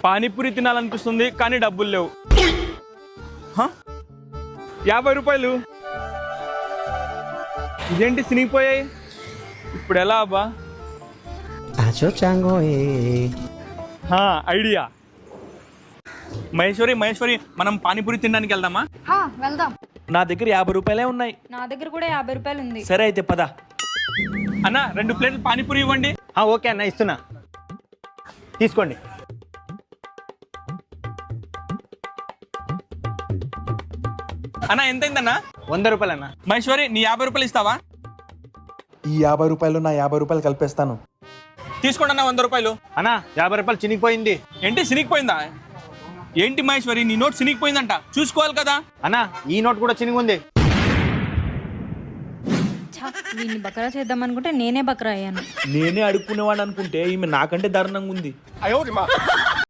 పానీపూరి తినాలనిపిస్తుంది కానీ డబ్బులు లేవు. 50 రూపాయలు ఇదేంటి సినిగిపోయాయి, ఇప్పుడు ఎలా అబ్బా? ఐడియా. మహేశ్వరి మనం పానీపూరి తినడానికి వెళ్దామా? వెళ్దాం. నా దగ్గర 50 రూపాయలే ఉన్నాయి. నా దగ్గర కూడా 50 రూపాయలు ఉంది. సరే అయితే పద. అన్న 2 ప్లేట్లు పానీపూరి ఇవ్వండి. ఓకే అన్న, ఇస్తున్నా, తీసుకోండి. అన్న ఎంతైందన్నా? 100 రూపాయలు అన్న. మహేశ్వరి నీ 50 రూపాయలు ఇస్తావా? ఈ 50 రూపాయలు నా 50 రూపాయలు కలిపేస్తాను. తీసుకోండి అన్న 100 రూపాయలు. అన్న 50 రూపాయలు చినిగిపోయింది. ఏంటి సినిగిపోయిందా? ఏంటి మహేశ్వరి నీ నోట్ సినిగిపోయిందంట, చూసుకోవాలి కదా. అన్న ఈ నోట్ కూడా చినిగి ఉంది. వీడిని బకరా చేద్దాం అనుకుంటే నేనే బకరా అయ్యాను. నేనే అడుక్కునేవాడు అనుకుంటే ఈమె నాకంటే దారుణంగా ఉంది.